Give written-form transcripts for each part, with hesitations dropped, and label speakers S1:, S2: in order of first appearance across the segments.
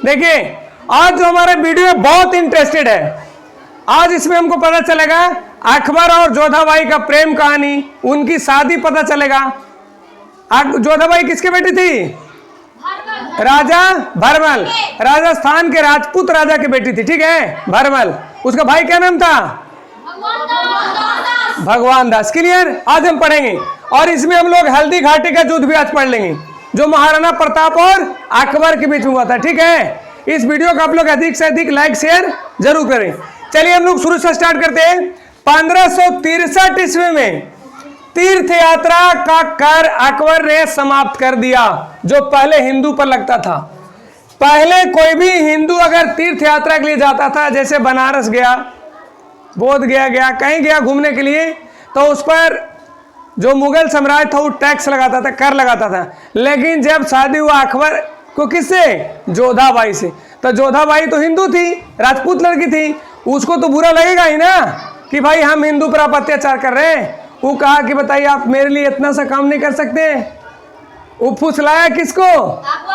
S1: देखिए आज जो हमारा वीडियो बहुत इंटरेस्टेड है, आज इसमें हमको पता चलेगा अकबर और जोधाबाई का प्रेम कहानी, उनकी शादी पता चलेगा। जोधाबाई किसकी बेटी थी? राजा भरमल, राजस्थान के राजपूत राजा की बेटी थी, ठीक है, भरमल। उसका भाई क्या नाम था? भगवान दास। क्लियर? आज हम पढ़ेंगे और इसमें हम लोग हल्दी घाटी का युद्ध भी आज पढ़ लेंगे जो महाराणा प्रताप और अकबर के बीच में हुआ था, ठीक है। इस वीडियो को आप लोग अधिक से अधिक लाइक शेयर जरूर करें। चलिए हम लोग शुरू से स्टार्ट करते हैं। 1563 ईस्वी में तीर्थ यात्रा का कर अकबर ने समाप्त कर दिया, जो पहले हिंदू पर लगता था। पहले कोई भी हिंदू अगर तीर्थ यात्रा के लिए जाता था, जैसे बनारस गया, बोध गया, कहीं गया घूमने के लिए, तो उस पर जो मुगल साम्राज्य था वो टैक्स लगाता था, कर लगाता था। लेकिन जब शादी हुआ अकबर को किससे? जोधाबाई से। तो जोधाबाई तो हिंदू थी, राजपूत लड़की थी, उसको तो बुरा लगेगा ही ना कि भाई हम हिंदू पर आप अत्याचार कर रहे हैं। वो कहा कि बताइए आप मेरे लिए इतना सा काम नहीं कर सकते। वो फुसलाया किसको?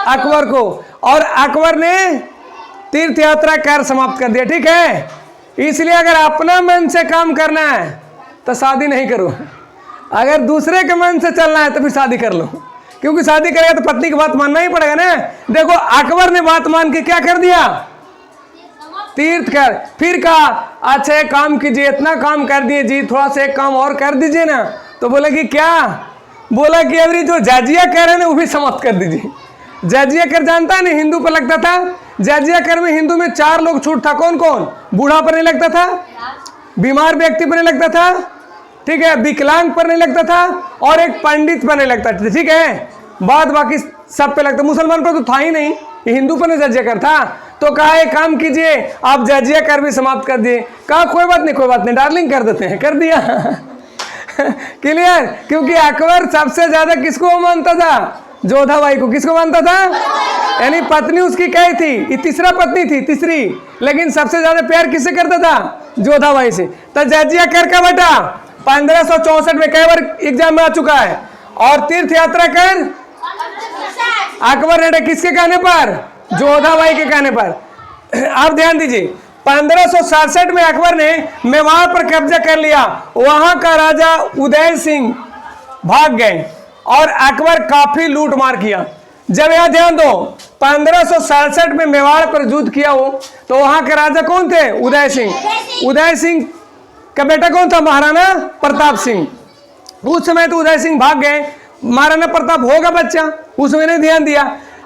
S1: अकबर को। और अकबर ने तीर्थ यात्रा कर समाप्त कर दिया, ठीक है। इसलिए अगर अपना मन से काम करना है तो शादी नहीं करो, अगर दूसरे के मन से चलना है तो फिर शादी कर लो, क्योंकि शादी करेगा तो पत्नी की बात मानना ही पड़ेगा ना। देखो अकबर ने बात मान के क्या कर दिया? तीर्थ कर। फिर कहा अच्छा एक काम कीजिए, इतना काम कर दिए जी, थोड़ा सा एक काम और कर दीजिए ना। तो बोला कि क्या? बोला कि अभी जो जाजिया कर है ना वो भी समाप्त कर दीजिए। जाजिया कर जानता है ना, हिंदू पर लगता था। जाजिया कर में हिंदू में 4 लोग छूट था। कौन कौन? बूढ़ा पर नहीं लगता था, बीमार व्यक्ति पर नहीं लगता था, ठीक है, विकलांग पर नहीं लगता था, और एक पंडित पर नहीं लगता था, ठीक है। बाकी सब पे लगता। मुसलमान पर तो था ही नहीं, हिंदू पर नहीं जजिया कर था। तो कहा एक काम कीजिए आप जजिया कर भी समाप्त कर दिए। कहा कोई बात नहीं डार्लिंग, कर देते हैं। कर दिया। क्लियर? क्योंकि अकबर सबसे ज्यादा किसको मानता था? जोधाबाई को। किसको मानता था? यानी पत्नी उसकी क्या थी? ये तीसरा पत्नी थी, तीसरी, लेकिन सबसे ज्यादा प्यार किससे करता था? जोधाबाई से। तो जजिया कर का बेटा 1564 में कई बार एग्जाम में आ चुका है। और तीर्थ यात्रा कर अकबर ने किसके कहने पर? जोधाबाई के कहने पर। आप ध्यान दीजिए 1567 में अकबर ने मेवाड़ पर कब्जा कर लिया। वहां का राजा उदय सिंह भाग गए और अकबर काफी लूट मार किया। जब यहां ध्यान दो 1567 में मेवाड़ पर युद्ध किया हो तो वहां के राजा कौन थे? उदय सिंह। उदय सिंह का बेटा कौन था? महाराणा प्रताप सिंह। उस समय तो उदय सिंह भाग गए, महाराणा प्रताप होगा बच्चा, उसमें नहीं ध्यान दिया।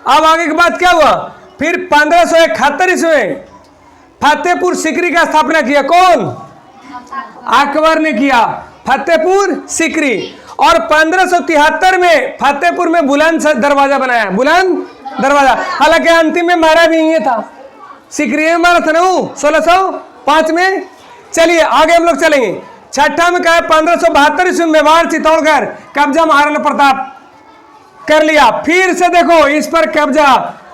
S1: अब आगे की बात क्या हुआ? फिर 1571 ईस्वी में फतेहपुर सीकरी का स्थापना किया। कौन? अकबर ने किया, फतेहपुर सीकरी। और 1573 में फतेहपुर में बुलंद दरवाजा बनाया, बुलंद दरवाजा। हालांकि अंतिम में मारा भी ये था, सीकरी में मारा था ना 1605 में। चलिए आगे हम लोग चलेंगे। छठा में कहा 1572 ईस्वी में मेवाड़ चित्तौड़गढ़ कब्जा महाराणा प्रताप कर लिया। फिर से देखो इस पर कब्जा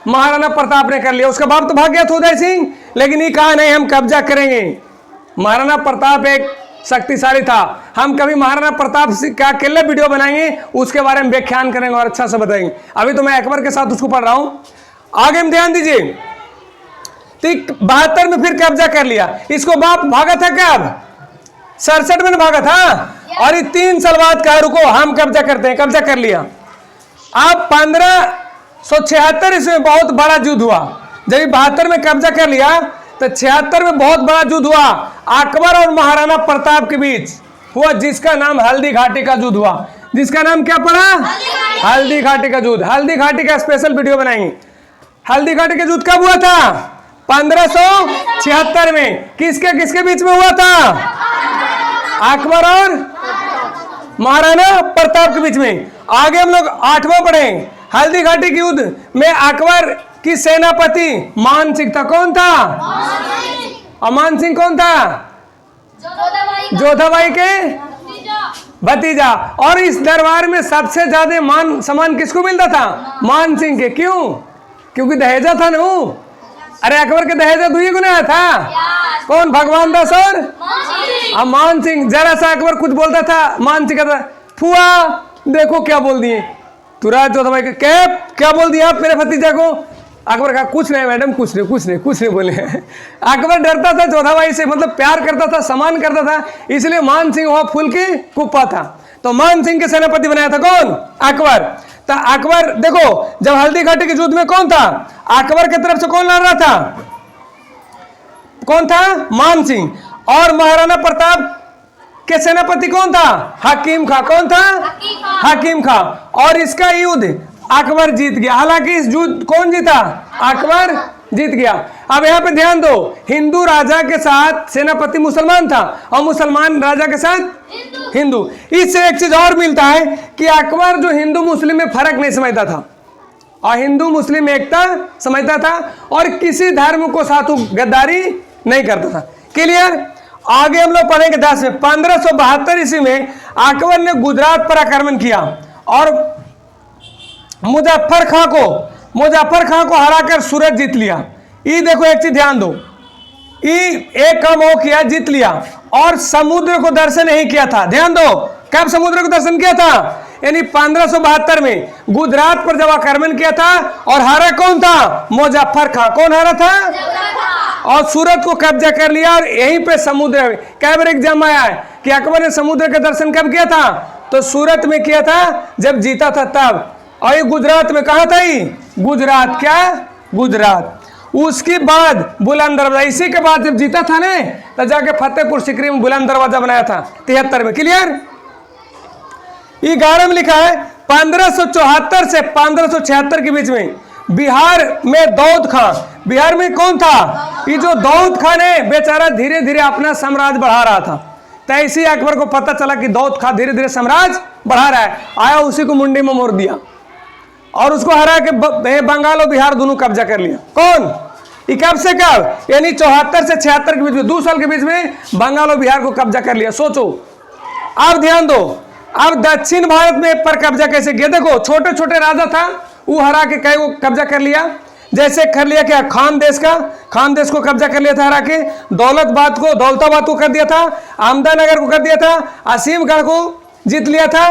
S1: महाराणा प्रताप ने कर लिया। उसका बाप तो भाग गया था उदय सिंह, लेकिन ये कहा नहीं हम कब्जा करेंगे। महाराणा प्रताप एक शक्तिशाली था। हम कभी महाराणा प्रताप का अकेले वीडियो बनाएंगे, उसके बारे में व्याख्यान करेंगे और अच्छा से बताएंगे। अभी तो मैं अकबर के साथ उसको पढ़ रहा हूं। आगे में ध्यान दीजिए। 72 में फिर कब्जा कर लिया। इसको बाप भागा था कब? 67 में भागा था। और ये 3 साल बाद कहा रुको हम कब्जा करते हैं, कब्जा कर लिया। अब 1576 ईस्वी में बहुत बड़ा युद्ध हुआ। जब 72 में कब्जा कर लिया तो 76 में बहुत बड़ा युद्ध हुआ अकबर और महाराणा प्रताप के बीच हुआ, जिसका नाम हल्दी घाटी का युद्ध हुआ। जिसका नाम क्या पड़ा? हल्दी घाटी का युद्ध। हल्दी घाटी का स्पेशल वीडियो बनाएंगे। हल्दी घाटी का युद्ध कब हुआ था? 1576 में। किसके किसके बीच में हुआ था? अकबर और महाराणा प्रताप के बीच में। आगे हम लोग 8वां पढ़ें। हल्दी घाटी के युद्ध में अकबर की सेनापति मान सिंह था। कौन था? और मान सिंह कौन था? जोधाबाई के भतीजा। और इस दरबार में सबसे ज्यादा मान सम्मान किसको मिलता था? मान सिंह के। क्यों? क्योंकि दहेजा था ना। अरे अकबर के दहेजा 2 गुना था। कौन? भगवान दास और मान सिंह। जरा सा अकबर कुछ बोलता था, मान सिंह कहता फुआ देखो क्या बोल दिए तुराज जोधाबाई के। क्या बोल दिया आप मेरे भतीजा को? अकबर कहा कुछ नहीं मैडम, कुछ नहीं बोले। अकबर डरता था जोधाबाई से, मतलब प्यार करता था, सम्मान करता था, इसलिए मान सिंह वहां फूल की कुप्पा था। तो मान सिंह के सेनापति बनाया था कौन? अकबर। तो अकबर देखो, जब हल्दी घाटी के युद्ध में कौन था? अकबर की तरफ से कौन लड़ रहा था? कौन था? मान सिंह। और महाराणा प्रताप के सेनापति कौन था? हकीम खां। कौन था? हकीम खां। और इसका युद्ध अकबर जीत गया। हालांकि इस युद्ध कौन जीता? अकबर जीत गया। अब यहाँ पे ध्यान दो, हिंदू राजा के साथ सेनापति मुसलमान था और मुसलमान राजा के साथ हिंदू। इससे एक चीज और मिलता है कि अकबर जो हिंदू मुस्लिम में फर्क नहीं समझता था और हिंदू मुस्लिम एकता समझता था और किसी धर्म को साथ गद्दारी नहीं करता था। क्लियर? आगे हम लोग पढ़ेंगे 10 में 1572 ईस्वी में अकबर ने गुजरात पर आक्रमण किया और मुजफ्फर खां को हराकर सूरत जीत लिया। ये देखो एक चीज ध्यान दो, एक काम वो किया, जीत लिया और समुद्र को दर्शन नहीं किया था। ध्यान दो, कब समुद्र को दर्शन किया था? यानी 1572 में गुजरात पर जब आक्रमण किया था और हारा कौन था? मुजफ्फर खां। कौन हारा था? और सूरत को कब्जा कर लिया और यहीं पे समुद्र। कई बार एग्जाम आया है कि अकबर ने समुद्र का दर्शन कब किया था? तो सूरत में किया था जब जीता था तब। और ये गुजरात में कहा था? ही गुजरात। क्या? गुजरात। उसके बाद बुलंद दरवाजा, इसी के बाद जब जीता था ने तो जाके फतेहपुर सीकरी में बुलंद दरवाजा बनाया था 73 में। क्लियर? 11 में लिखा है 1574 से 1576 के बीच में बिहार में दाऊद खां। बिहार में कौन था? ये जो दाऊद खान है बेचारा धीरे धीरे अपना साम्राज्य बढ़ा रहा था। तो इसी अकबर को पता चला कि दाऊद खान धीरे धीरे साम्राज्य बढ़ा रहा है, आया उसी को मुंडी में मोड़ दिया और उसको हरा के बंगाल और बिहार दोनों कब्जा कर लिया। कौन? ये कब से कब? यानी 74 से 76 के बीच में 2 साल के बीच में बंगाल और बिहार को कब्जा कर लिया। सोचो। अब ध्यान दो, अब दक्षिण भारत में पर कब्जा कैसे किया? देखो छोटे छोटे राजा था वो हरा के कई को कब्जा कर लिया। जैसे कर लिया क्या? खान देश को कब्जा कर लिया था हरा के, दौलताबाद को कर दिया था, अहमदानगर को कर दिया था, असीमगढ़ को जीत लिया था।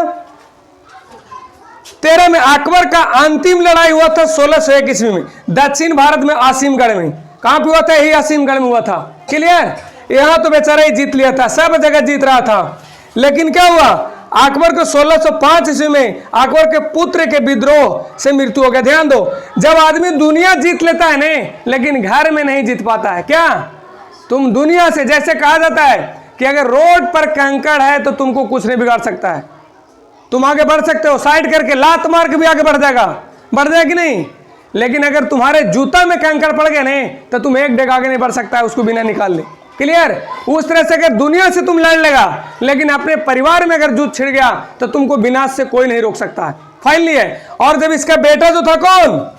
S1: 13 में अकबर का अंतिम लड़ाई हुआ था 1601 ईस्वी में दक्षिण भारत में आसिमगढ़ में। कहां पे हुआ था? यही आसिमगढ़ में हुआ था। क्लियर? यहां तो बेचारा ही जीत लिया था, सब जगह जीत रहा था। लेकिन क्या हुआ? अकबर को 1605 ईस्वी में अकबर के पुत्र के विद्रोह से मृत्यु हो गया। ध्यान दो, जब आदमी दुनिया जीत लेता है ने लेकिन घर में नहीं जीत पाता है। क्या? तुम दुनिया से, जैसे कहा जाता है कि अगर रोड पर कंकड़ है तो तुमको कुछ नहीं बिगाड़ सकता है, तुम आगे बढ़ सकते हो, साइड करके लात मार के भी आगे बढ़ जाएगा कि नहीं? लेकिन अगर तुम्हारे जूता में कंकड़ पड़ गए नहीं तो तुम एक डेग आगे नहीं बढ़ सकता है उसको बिना निकाल ले। क्लियर? उस तरह से अगर दुनिया से तुम लड़ लेगा लेकिन अपने परिवार में अगर युद्ध छिड़ गया तो तुमको विनाश से कोई नहीं रोक सकता है। फाइनली है। और जब इसका बेटा जो था कौन?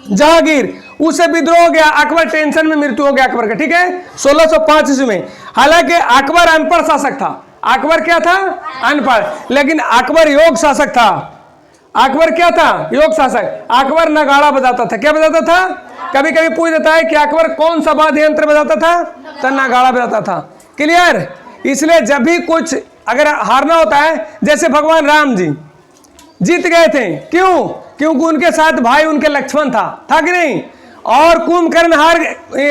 S1: जहांगीर, उसे विद्रोह हो गया, अकबर टेंशन में मृत्यु हो गया अकबर का। ठीक है? 1605 ईस्वी में। हालांकि अकबर अनपढ़ शासक था। अकबर क्या था? अनपढ़। लेकिन अकबर योग शासक था। अकबर क्या था? योग शासक। अकबर नगाड़ा बजाता था। क्या बजाता था? कभी कभी पूछ देता है कि अकबर कौन सा वाद्य यंत्र बजाता था? तो नगाड़ा बजाता था। क्लियर? इसलिए जब भी कुछ अगर हारना होता है, जैसे भगवान राम जी जीत गए थे, क्यों? क्योंकि उनके साथ भाई उनके लक्ष्मण था कि नहीं? और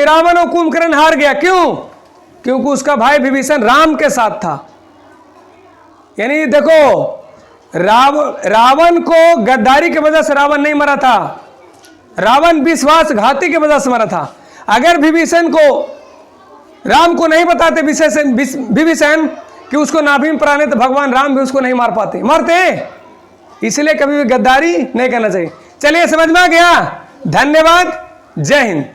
S1: रावण और कुंभकर्ण हार गया। क्यों? क्योंकि उसका भाई विभीषण राम के साथ था। यानी देखो, रावण को गद्दारी की वजह से रावण नहीं मरा था, रावण विश्वासघाती की वजह से मरा था। अगर विभीषण को, राम को नहीं बताते विभीषण कि उसको नाभि में प्राण है तो भगवान राम भी उसको नहीं मार पाते, मरते। इसलिए कभी भी गद्दारी नहीं करना चाहिए। चलिए, समझ में आ गया? धन्यवाद। जय हिंद।